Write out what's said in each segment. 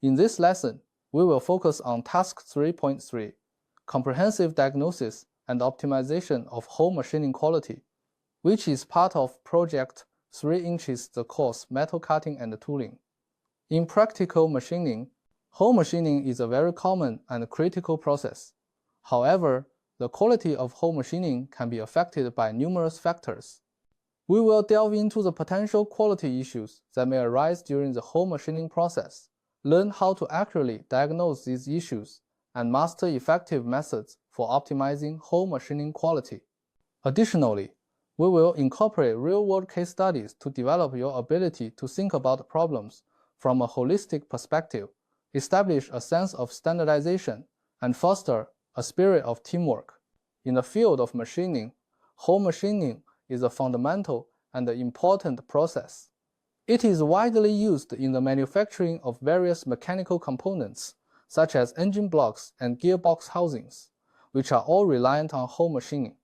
In this lesson, we will focus on Task 3.3, Comprehensive Diagnosis and Optimization of Hole Machining Quality, which is part of Project 3 Inches the course Metal Cutting and Tooling. In practical machining, hole machining is a very common and critical process. However, the quality of hole machining can be affected by numerous factors. We will delve into the potential quality issues that may arise during the hole machining process, learn how to accurately diagnose these issues, and master effective methods for optimizing hole machining quality. Additionally, we will incorporate real-world case studies to develop your ability to think about problems from a holistic perspective, establish a sense of standardization, and foster a spirit of teamwork. In the field of machining, hole machining is a fundamental and important process. It is widely used in the manufacturing of various mechanical components, such as engine blocks and gearbox housings, which are all reliant on hole machining.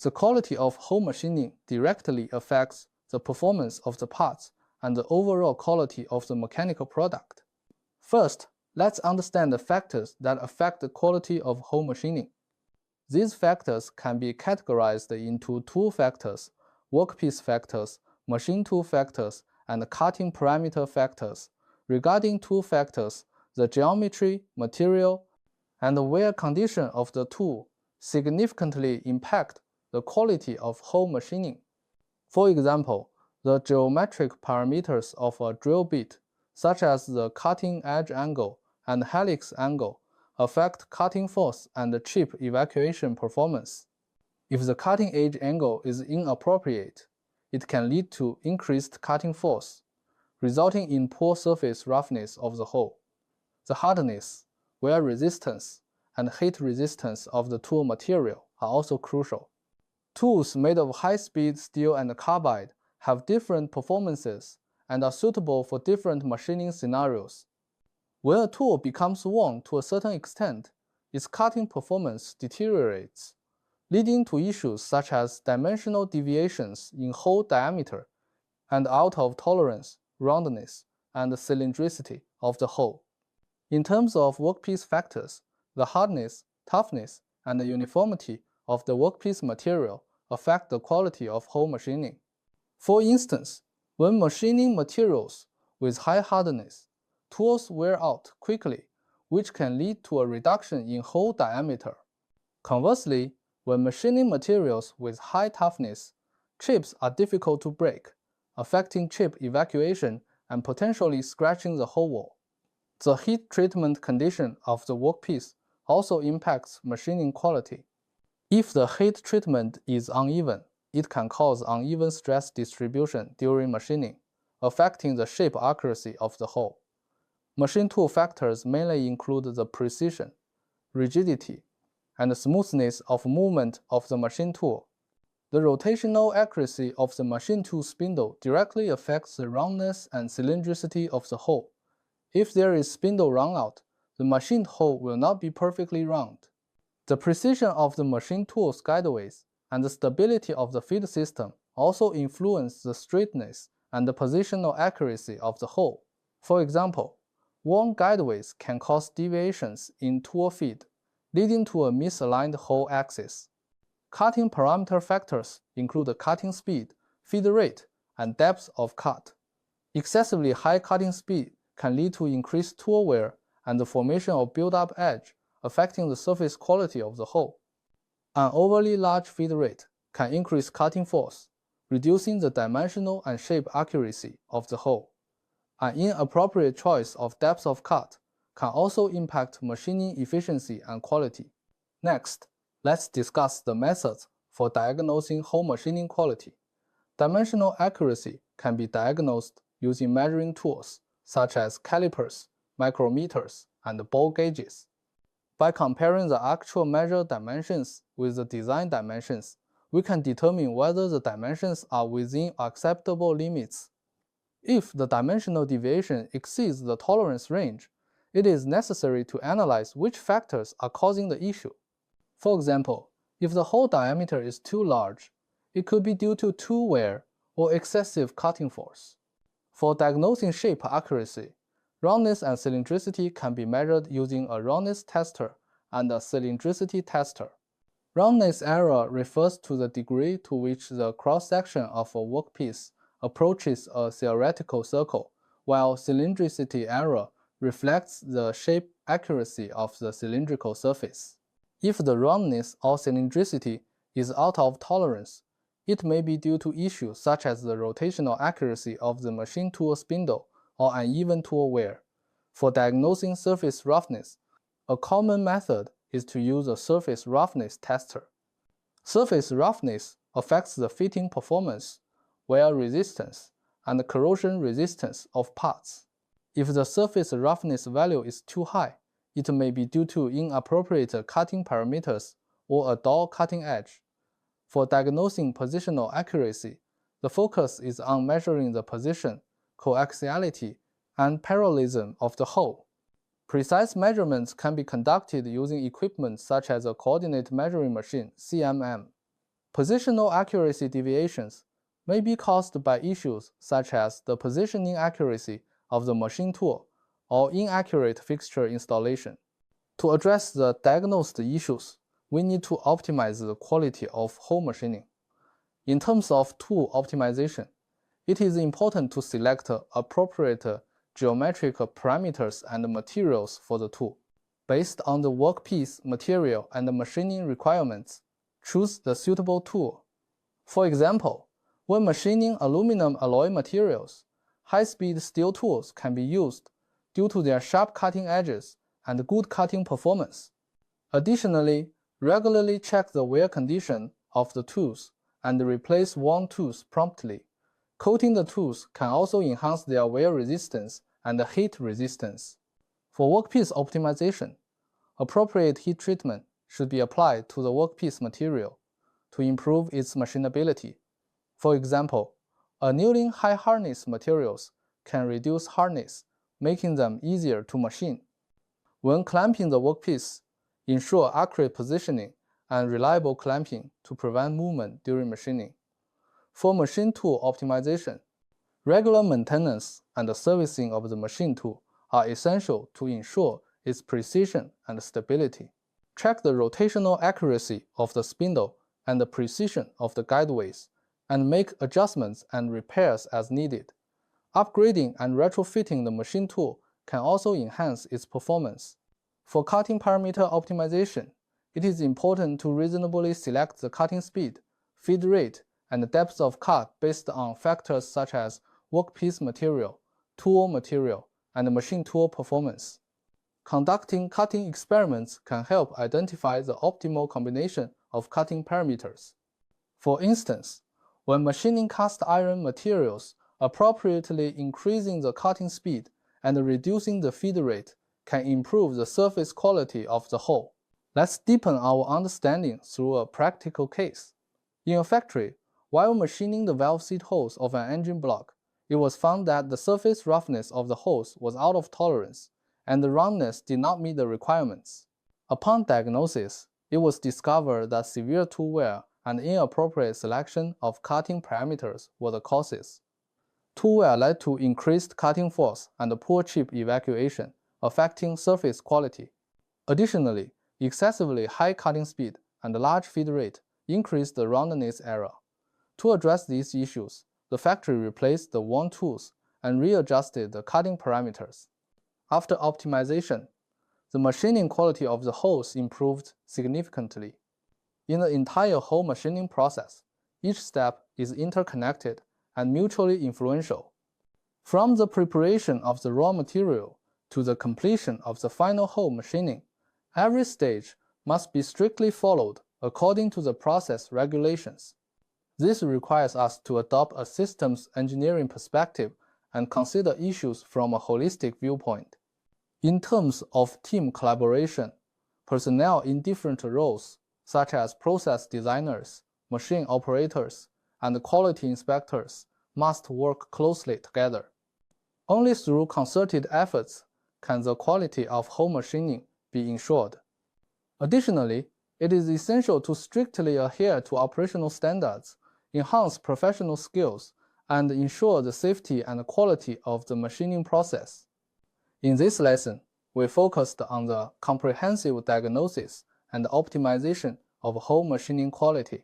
The quality of hole machining directly affects the performance of the parts and the overall quality of the mechanical product. First, let's understand the factors that affect the quality of hole machining. These factors can be categorized into tool factors, workpiece factors, machine tool factors, and cutting parameter factors. Regarding tool factors, the geometry, material, and wear condition of the tool significantly impact the quality of hole machining. For example, the geometric parameters of a drill bit, such as the cutting edge angle and helix angle, affect cutting force and chip evacuation performance. If the cutting edge angle is inappropriate, it can lead to increased cutting force, resulting in poor surface roughness of the hole. The hardness, wear resistance, and heat resistance of the tool material are also crucial. Tools made of high-speed steel and carbide have different performances and are suitable for different machining scenarios. When a tool becomes worn to a certain extent, its cutting performance deteriorates, leading to issues such as dimensional deviations in hole diameter and out of tolerance, roundness, and cylindricity of the hole. In terms of workpiece factors, the hardness, toughness, and the uniformity of the workpiece material affect the quality of hole machining. For instance, when machining materials with high hardness, tools wear out quickly, which can lead to a reduction in hole diameter. Conversely, when machining materials with high toughness, chips are difficult to break, affecting chip evacuation and potentially scratching the hole wall. The heat treatment condition of the workpiece also impacts machining quality. If the heat treatment is uneven, it can cause uneven stress distribution during machining, affecting the shape accuracy of the hole. Machine tool factors mainly include the precision, rigidity, and smoothness of movement of the machine tool. The rotational accuracy of the machine tool spindle directly affects the roundness and cylindricity of the hole. If there is spindle runout, the machined hole will not be perfectly round. The precision of the machine tool's guideways and the stability of the feed system also influence the straightness and the positional accuracy of the hole. For example, worn guideways can cause deviations in tool feed, leading to a misaligned hole axis. Cutting parameter factors include the cutting speed, feed rate, and depth of cut. Excessively high cutting speed can lead to increased tool wear and the formation of build-up edge, affecting the surface quality of the hole. An overly large feed rate can increase cutting force, reducing the dimensional and shape accuracy of the hole. An inappropriate choice of depth of cut can also impact machining efficiency and quality. Next, let's discuss the methods for diagnosing hole machining quality. Dimensional accuracy can be diagnosed using measuring tools such as calipers, micrometers, and ball gauges. By comparing the actual measured dimensions with the design dimensions, we can determine whether the dimensions are within acceptable limits. If the dimensional deviation exceeds the tolerance range, it is necessary to analyze which factors are causing the issue. For example, if the hole diameter is too large, it could be due to tool wear or excessive cutting force. For diagnosing shape accuracy, Roundness and cylindricity can be measured using a roundness tester and a cylindricity tester. Roundness error refers to the degree to which the cross-section of a workpiece approaches a theoretical circle, while cylindricity error reflects the shape accuracy of the cylindrical surface. If the roundness or cylindricity is out of tolerance, it may be due to issues such as the rotational accuracy of the machine tool spindle or uneven tool wear. For diagnosing surface roughness, a common method is to use a surface roughness tester. Surface roughness affects the fitting performance, wear resistance, and corrosion resistance of parts. If the surface roughness value is too high, it may be due to inappropriate cutting parameters or a dull cutting edge. For diagnosing positional accuracy, the focus is on measuring the position, coaxiality, and parallelism of the hole. Precise measurements can be conducted using equipment such as a coordinate measuring machine, CMM. Positional accuracy deviations may be caused by issues such as the positioning accuracy of the machine tool or inaccurate fixture installation. To address the diagnosed issues, we need to optimize the quality of hole machining. In terms of tool optimization, it is important to select appropriate geometric parameters and materials for the tool. Based on the workpiece material and the machining requirements, choose the suitable tool. For example, when machining aluminum alloy materials, high-speed steel tools can be used due to their sharp cutting edges and good cutting performance. Additionally, regularly check the wear condition of the tools and replace worn tools promptly. Coating the tools can also enhance their wear resistance and heat resistance. For workpiece optimization, appropriate heat treatment should be applied to the workpiece material to improve its machinability. For example, annealing high hardness materials can reduce hardness, making them easier to machine. When clamping the workpiece, ensure accurate positioning and reliable clamping to prevent movement during machining. For machine tool optimization, regular maintenance and servicing of the machine tool are essential to ensure its precision and stability. Check the rotational accuracy of the spindle and the precision of the guideways, and make adjustments and repairs as needed. Upgrading and retrofitting the machine tool can also enhance its performance. For cutting parameter optimization, it is important to reasonably select the cutting speed, feed rate, and depth of cut based on factors such as workpiece material, tool material, and machine tool performance. Conducting cutting experiments can help identify the optimal combination of cutting parameters. For instance, when machining cast iron materials, appropriately increasing the cutting speed and reducing the feed rate can improve the surface quality of the hole. Let's deepen our understanding through a practical case. In a factory, while machining the valve seat holes of an engine block, it was found that the surface roughness of the holes was out of tolerance, and the roundness did not meet the requirements. Upon diagnosis, it was discovered that severe tool wear and inappropriate selection of cutting parameters were the causes. Tool wear led to increased cutting force and poor chip evacuation, affecting surface quality. Additionally, excessively high cutting speed and large feed rate increased the roundness error. To address these issues, the factory replaced the worn tools and readjusted the cutting parameters. After optimization, the machining quality of the holes improved significantly. In the entire hole machining process, each step is interconnected and mutually influential. From the preparation of the raw material to the completion of the final hole machining, every stage must be strictly followed according to the process regulations. This requires us to adopt a systems engineering perspective and consider issues from a holistic viewpoint. In terms of team collaboration, personnel in different roles, such as process designers, machine operators, and quality inspectors, must work closely together. Only through concerted efforts can the quality of hole machining be ensured. Additionally, it is essential to strictly adhere to operational standards, enhance professional skills, and ensure the safety and quality of the machining process. In this lesson, we focused on the comprehensive diagnosis and optimization of whole machining quality.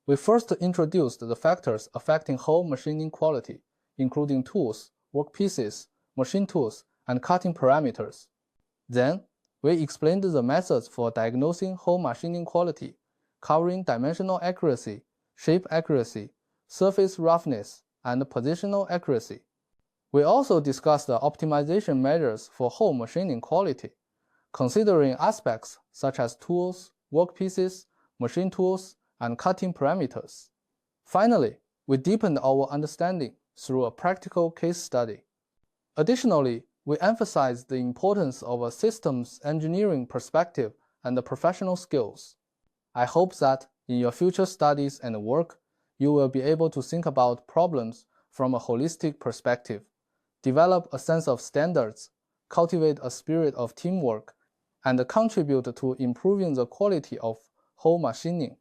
We first introduced the factors affecting whole machining quality, including tools, workpieces, machine tools, and cutting parameters. Then, we explained the methods for diagnosing whole machining quality, covering dimensional accuracy, shape accuracy, surface roughness, and positional accuracy. We also discussed the optimization measures for whole machining quality, considering aspects such as tools, workpieces, machine tools, and cutting parameters. Finally, we deepened our understanding through a practical case study. Additionally, we emphasized the importance of a systems engineering perspective and professional skills. I hope that in your future studies and work, you will be able to think about problems from a holistic perspective, develop a sense of standards, cultivate a spirit of teamwork, and contribute to improving the quality of whole machining.